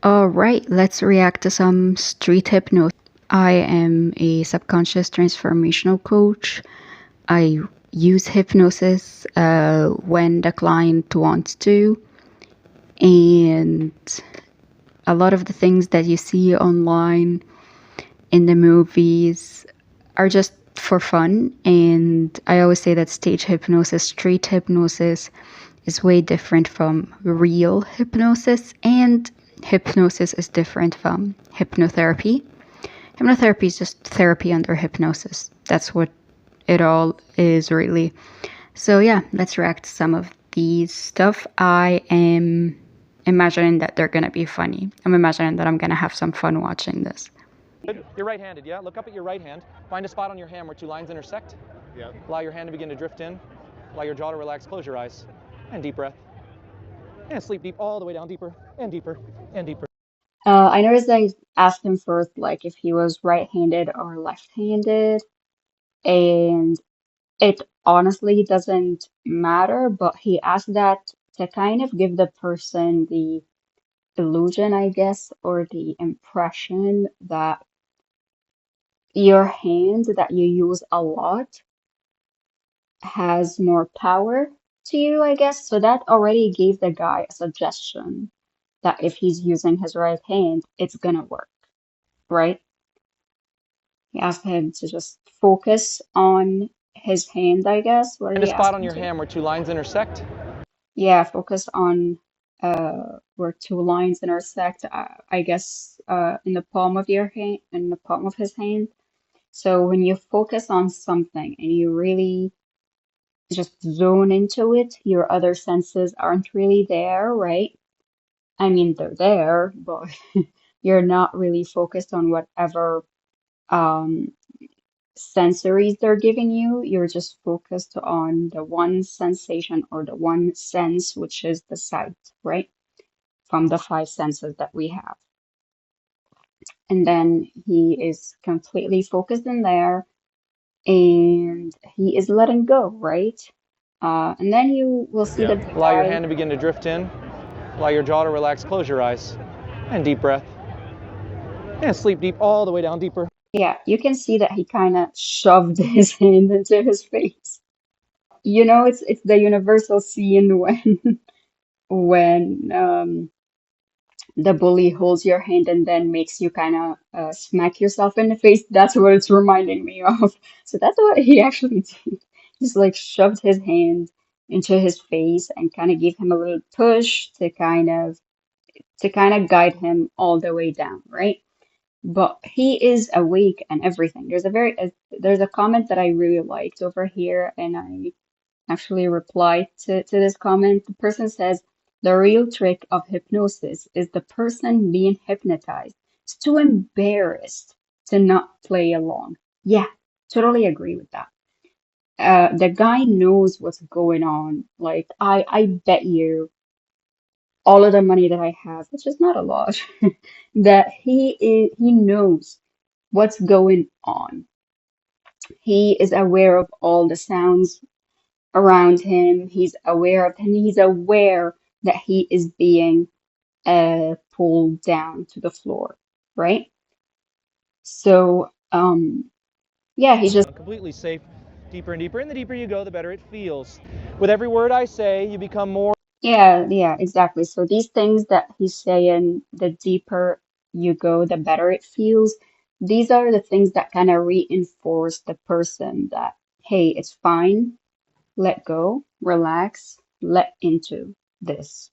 All right, let's react to some street hypnosis. I am a subconscious transformational coach. I use hypnosis when the client wants to, and a lot of the things that you see online in the movies are just for fun. And I always say that stage hypnosis, street hypnosis, is way different from real hypnosis, and hypnosis is different from hypnotherapy. Hypnotherapy is just therapy under hypnosis. That's what it all is, really. So, yeah, let's react to some of these stuff. I am imagining that they're going to be funny. I'm imagining that I'm going to have some fun watching this. You're right-handed, yeah? Look up at your right hand. Find a spot on your hand where two lines intersect. Yeah. Allow your hand to begin to drift in. Allow your jaw to relax. Close your eyes. And deep breath. And sleep deep all the way down, deeper and deeper and deeper. I noticed I asked him first, like, if he was right-handed or left-handed, and it honestly doesn't matter, but he asked that to kind of give the person the illusion, I guess, or the impression that your hand that you use a lot has more power to you, I guess. So that already gave the guy a suggestion that if he's using his right hand, it's gonna work, right? He asked him to just focus on his hand, I guess. What did Find a he ask spot on him your to? hand where two lines intersect. Yeah, focus on where two lines intersect, I guess in the palm of your hand, in the palm of his hand. So when you focus on something and you really just zone into it, your other senses aren't really there, right? I mean, they're there, but you're not really focused on whatever um sensories they're giving you. You're just focused on the one sensation or the one sense, which is the sight, right? From the five senses that we have. And then he is completely focused in there and he is letting go, right? And then you will see that the Allow your guy, hand to begin to drift in. Allow your jaw to relax. Close your eyes. And deep breath. And sleep deep all the way down, deeper. yeah, you can see that he kind of shoved his hand into his face. You know, it's the universal scene when when the bully holds your hand and then makes you kind of smack yourself in the face. That's what it's reminding me of. So that's what he actually did. He's like shoved his hand into his face and kind of gave him a little push to kind of guide him all the way down, right? But he is awake and everything. There's a comment that I really liked over here, and I actually replied to this comment. The person says, the real trick of hypnosis is the person being hypnotized is too embarrassed to not play along. Yeah, totally agree with that. The guy knows what's going on. Like, I bet you all of the money that I have, which is not a lot, that he knows what's going on. He is aware of all the sounds around him. He's aware of him. He's aware that he is being pulled down to the floor, right? So, yeah, he just, Completely safe. Deeper and deeper. And the deeper you go, the better it feels. With every word I say, you become more. yeah, exactly. So these things that he's saying, the deeper you go, the better it feels. These are the things that kind of reinforce the person that, hey, it's fine, let go, relax, let into this.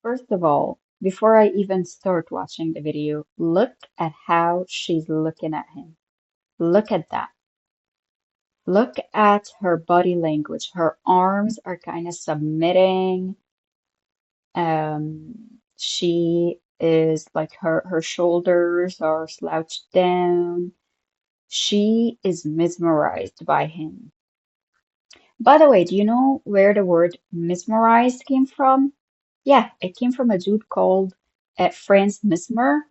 First of all, before I even start watching the video, look at how she's looking at him. Look at that. Look at her body language. Her arms are kind of submitting. She is like her shoulders are slouched down. She is mesmerized by him. By the way, do you know where the word mesmerized came from? Yeah, it came from a dude called Franz Mesmer,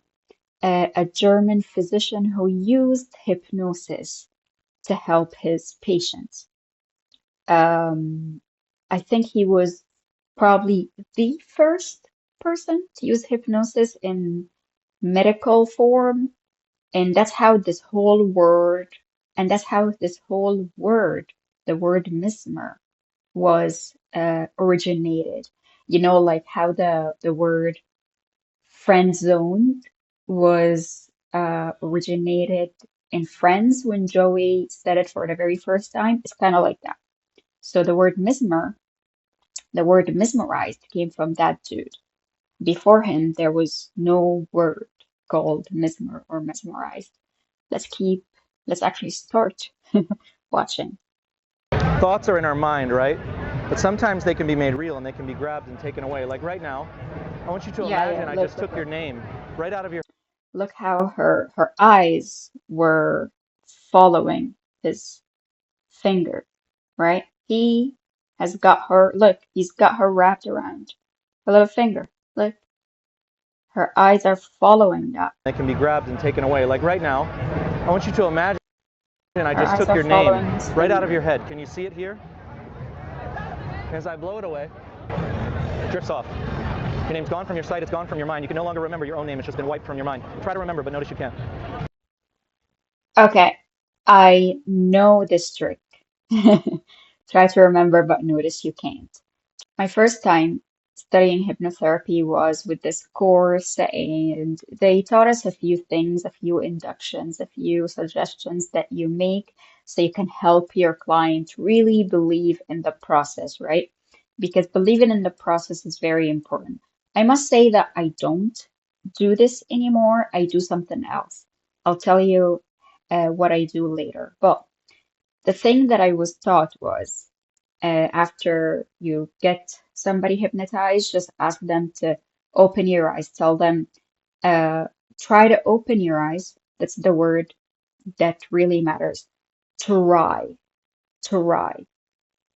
a German physician who used hypnosis to help his patients. Um, I think he was probably the first person to use hypnosis medical form, and that's how this whole word, and that's how this whole word, the word mesmer, was originated. You know, like how the word friend zone was originated in Friends when Joey said it for the very first time. It's kind of like that. So the word mesmer, the word mesmerized came from that dude. Before him, there was no word called mesmer or mesmerized. Let's keep, let's actually start watching. Thoughts are in our mind, right? But sometimes they can be made real and they can be grabbed and taken away. Like right now, I want you to Yeah, yeah, imagine I look, just look, took your look. name right out of your. Look how her eyes were following his finger, right? He has got her, look, he's got her wrapped around her little finger. Look, her eyes are following that. They can be grabbed and taken away. Like right now, I want you to imagine I Her just eyes took are your name following his right out of your finger. head. Can you see it here? As I blow it away, it drifts off. Your name's gone from your sight, it's gone from your mind. You can no longer remember your own name, it's just been wiped from your mind. Try to remember, but notice you can't. Okay, I know this trick. Try to remember, but notice you can't. My first time studying hypnotherapy was with this course, and they taught us a few things, a few inductions, a few suggestions that you make so you can help your client really believe in the process, right? Because believing in the process is very important. I must say that I don't do this anymore. I do something else. I'll tell you what I do later. But the thing that I was taught was after you get somebody hypnotized, just ask them to open your eyes. Tell them, uh, try to open your eyes. That's the word that really matters. Try, try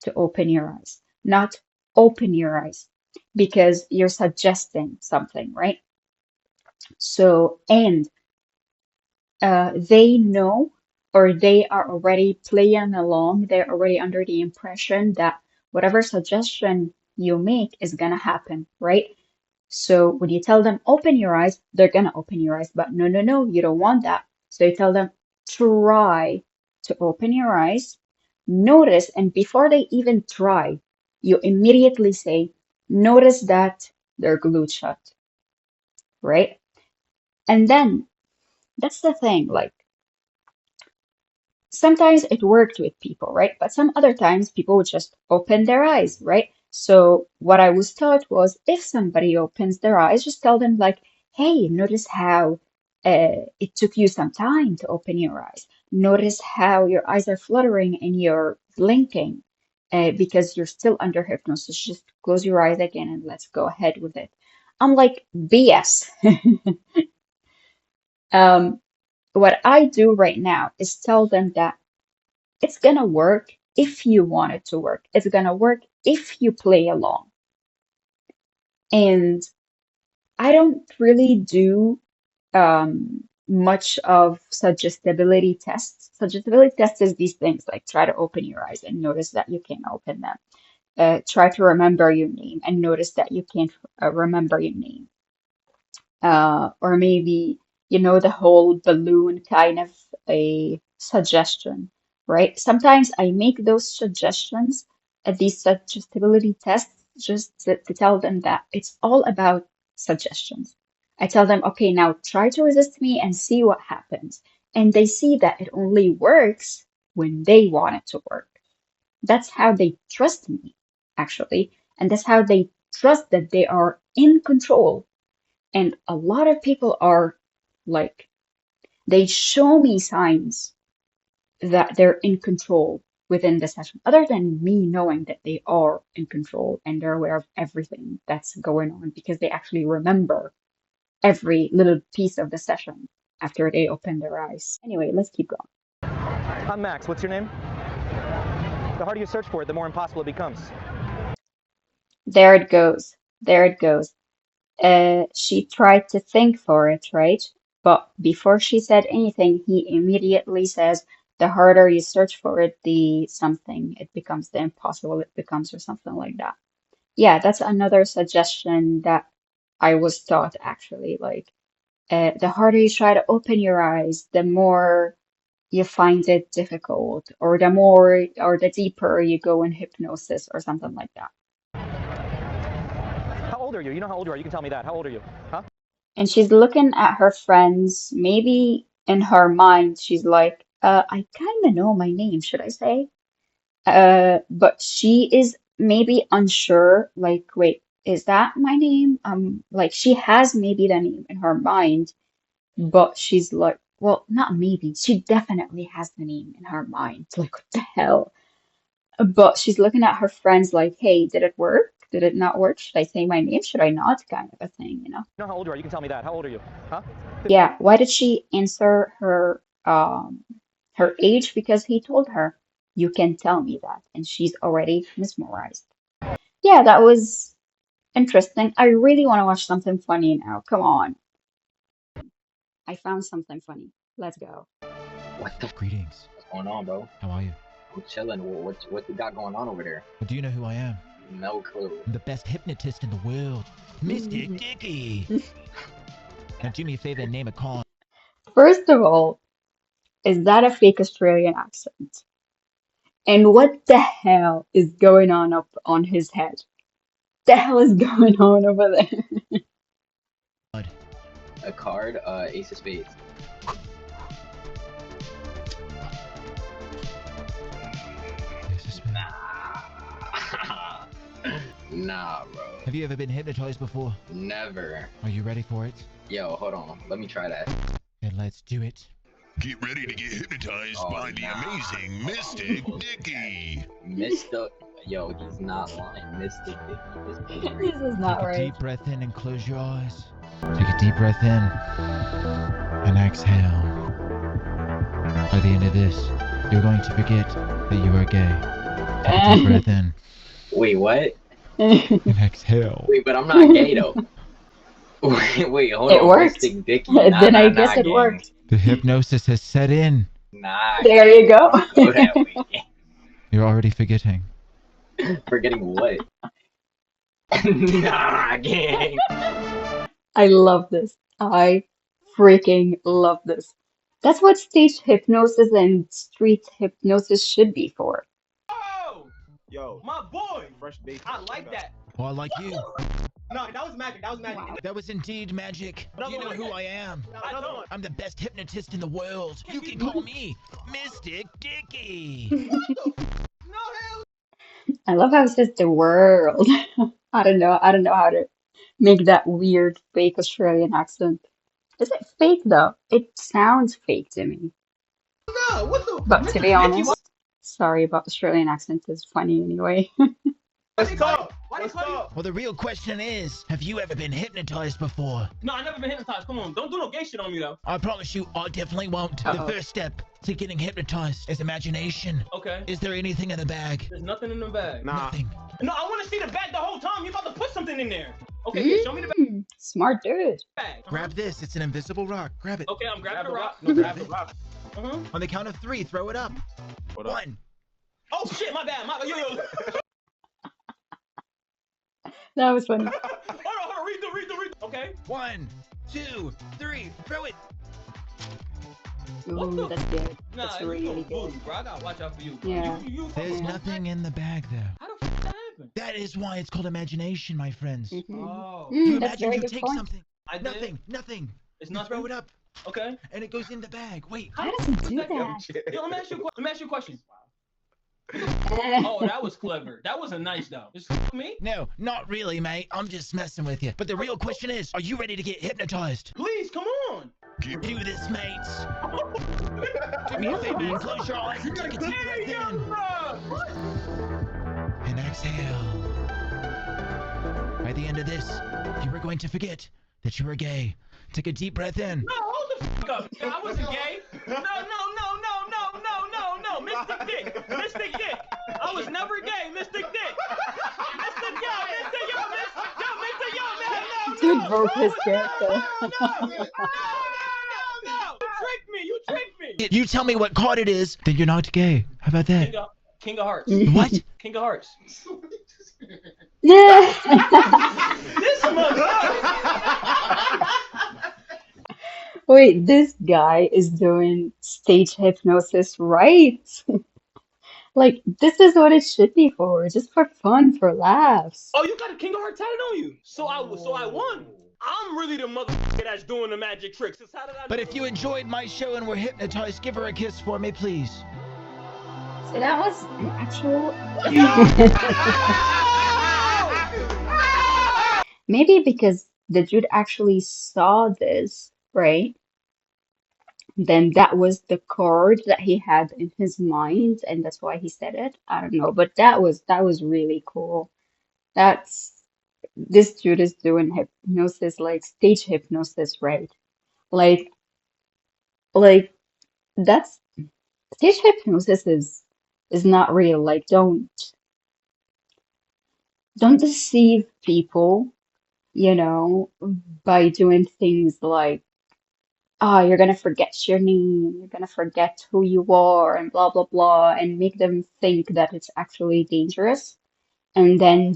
to open your eyes, not open your eyes, because you're suggesting something, right? So, and they know or they are already playing along, they're already under the impression that whatever suggestion you make is gonna happen, right? So when you tell them open your eyes, they're gonna open your eyes, but no, no, no, you don't want that. So you tell them try to open your eyes, notice, and before they even try, you immediately say, notice that they're glued shut, right? And then that's the thing, like sometimes it worked with people, right? But some other times people would just open their eyes, right? So what I was taught was if somebody opens their eyes, just tell them like, hey, notice how it took you some time to open your eyes. Notice how your eyes are fluttering and you're blinking because you're still under hypnosis. Just close your eyes again and let's go ahead with it. I'm like, BS. Um, what I do right now is tell them that it's gonna work if you want it to work. It's gonna work if you play along. And I don't really do much of suggestibility tests. Suggestibility tests is these things like try to open your eyes and notice that you can't open them. Try to remember your name and notice that you can't remember your name. Or maybe, you know, the whole balloon kind of a suggestion, right? Sometimes I make those suggestions at these suggestibility tests just to tell them that it's all about suggestions. I tell them, okay, now try to resist me and see what happens. And they see that it only works when they want it to work. That's how they trust me, actually. And that's how they trust that they are in control and a lot of people are like, they show me signs that they're in control within the session, other than me knowing that they are in control and they're aware of everything that's going on because they actually remember every little piece of the session after they open their eyes. Anyway, let's keep going. I'm Max. What's your name? The harder you search for it, the more impossible it becomes. There it goes. There it goes. She tried to think for it, right? But before she said anything, he immediately says, the harder you search for it, the something, it becomes the impossible it becomes, or something like that. Yeah, that's another suggestion that I was taught actually. Like, The harder you try to open your eyes, the more you find it difficult, or the deeper you go in hypnosis or something like that. How old are you? You know how old you are. You can tell me that. How old are you? Huh? And she's looking at her friends. Maybe in her mind, she's like, I kind of know my name, should I say? But she is maybe unsure, like, wait, is that my name? Like she has maybe the name in her mind, but she's like, well, not maybe. She definitely has the name in her mind. Like, what the hell? But she's looking at her friends like, hey, did it work? Did it not work? Should I say my name? Should I not? Kind of a thing, you know? You know how old you are. You can tell me that. How old are you? Huh? Yeah, why did she answer her age? Because he told her, you can tell me that, and she's already mesmerized. Yeah, that was interesting. I really want to watch something funny now. Come on. I found something funny. Let's go. What the? Greetings. What's going on, bro? How are you? I'm chilling. What you got going on over there? Do you know who I am? No clue. I'm the best hypnotist in the world, Mr. Dicky. Now do me a favor and name a con. First of all, is that a fake Australian accent? And what the hell is going on up on his head? The hell is going on over there? A card, Ace of Spades. Nah, bro. Have you ever been hypnotized before? Never. Are you ready for it? Yo, hold on. Let me try that. Then let's do it. Get ready to get hypnotized by the amazing Mystic Dicky. Mr. Yo, he's not lying. Mr. Dicky. This is not Take a right. deep breath in and close your eyes. Take a deep breath in and exhale. By the end of this, you're going to forget that you are gay. Take a deep breath in Wait, what? and exhale. Wait, but I'm not gay though. Wait, hold It on. worked. Mystic Dicky. Then I guess it gang. worked. The hypnosis has set in. Nah. There you go. Don't go that way. You're already forgetting. Forgetting what? Nah, gang. I love this. I freaking love this. That's what stage hypnosis and street hypnosis should be for. Oh, yo, my boy, fresh bacon. I like that. Well, like you. No, that was magic. That was magic. Wow. That was indeed magic. Do you know who I am? Another one. I'm the best hypnotist in the world. You can call me Mystic Dicky. No hell. I love how it says the world. I don't know how to make that weird fake Australian accent. Is it fake though? It sounds fake to me. No, what the? But to be honest, sorry about Australian accent is funny anyway. Let's talk. Let's talk. Well, the real question is, have you ever been hypnotized before? No, I never been hypnotized. Come on, don't do no gay shit on me though. I promise you, I definitely won't. Uh-oh. The first step to getting hypnotized is imagination. Okay. Is there anything in the bag? There's nothing in the bag. Nothing. No, I want to see the bag the whole time. You about to put something in there. Okay, yeah, show me the Smart dude. bag. Grab this. It's an invisible rock. Grab it. Okay, I'm grabbing the rock. No, grab it. Uh-huh. On the count of 3, throw it up. What up? 1. Oh shit, my bad. Yo. That was funny. Hold on. Read the. Okay. 1, 2, 3, throw it. What the- Ooh, that's good. Nah, That's you really gonna good. boo, bro. I gotta watch out for you. Yeah. You There's nothing in the bag, though. How the fuck that happen? That is why it's called imagination, my friends. Mhm. Oh. You That's a imagine very you good take point. something. I did. Nothing. It's You not throw it up, Okay. and it goes in the bag. Wait. How does he do that? Yo, let me ask you a question. Oh, that was clever. That wasn't nice though. Just me? No, not really, mate. I'm just messing with you. But the real question is, are you ready to get hypnotized? Please, come on. Do this, mates. Do me a favor and close your eyes and take a deep breath in. And exhale. By the end of this, you are going to forget that you are gay. Take a deep breath in. No, hold the fuck up. I wasn't gay. No. Mystic Dick. I was never gay, Mystic Dick. Mystic man. Dude broke his character. No. You tricked me. You tell me what card it is, then you're not gay. How about that? King of Hearts. What? King of Hearts. Nah. This motherfucker. Wait, this guy is doing stage hypnosis right. Like, this is what it should be for, just for fun, for laughs. Oh, you got a King of Hearts tatted on you. So I won. I'm really the motherfucker that's doing the magic tricks. How did I But if you enjoyed my show and were hypnotized, give her a kiss for me, please. So that was an actual. Maybe because the dude actually saw this, right? Then that was the chord that he had in his mind, and that's why he said it. I don't know, but that was really cool. That's this dude is doing hypnosis, like stage hypnosis, right? Like, like that's stage hypnosis is not real. Like, don't deceive people, you know, by doing things like, oh, you're gonna forget your name, you're gonna forget who you are, and blah blah blah, and make them think that it's actually dangerous, and then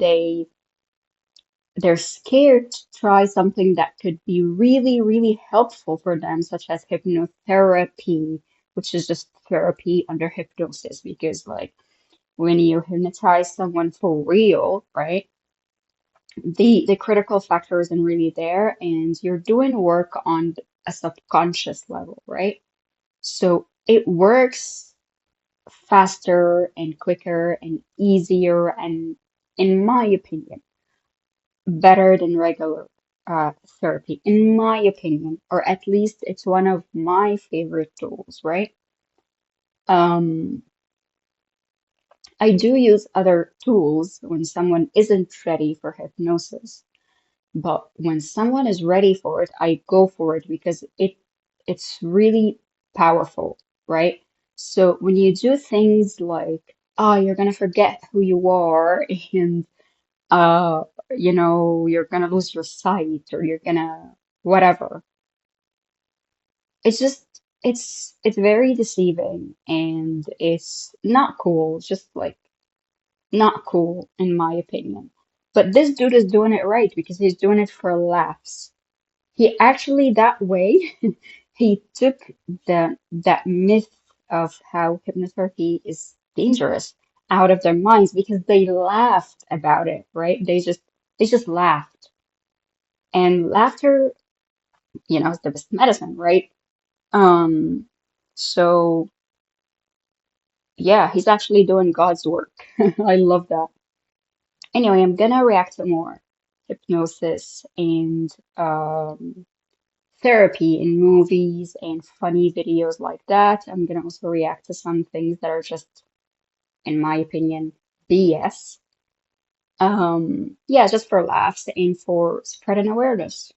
they're scared to try something that could be really, really helpful for them, such as hypnotherapy, which is just therapy under hypnosis, because like when you hypnotize someone for real, right? The critical factor isn't really there, and you're doing work on a subconscious level, right? So it works faster and quicker and easier, and in my opinion, better than regular therapy, in my opinion, or at least it's one of my favorite tools, right? Um, I do use other tools when someone isn't ready for hypnosis. But when someone is ready for it, I go for it because it's really powerful, right? So when you do things like, oh, you're gonna forget who you are, and you're gonna lose your sight, or you're gonna whatever. It's just it's very deceiving, and it's not cool. It's just like not cool in my opinion. But this dude is doing it right because he's doing it for laughs. He actually that way he took that myth of how hypnotherapy is dangerous out of their minds because they laughed about it, right? They just laughed. And laughter, is the best medicine, right? Um, so yeah, he's actually doing God's work. I love that. Anyway, I'm gonna react to more hypnosis and therapy in movies and funny videos like that. I'm gonna also react to some things that are just, in my opinion, BS. Yeah, just for laughs and for spreading awareness.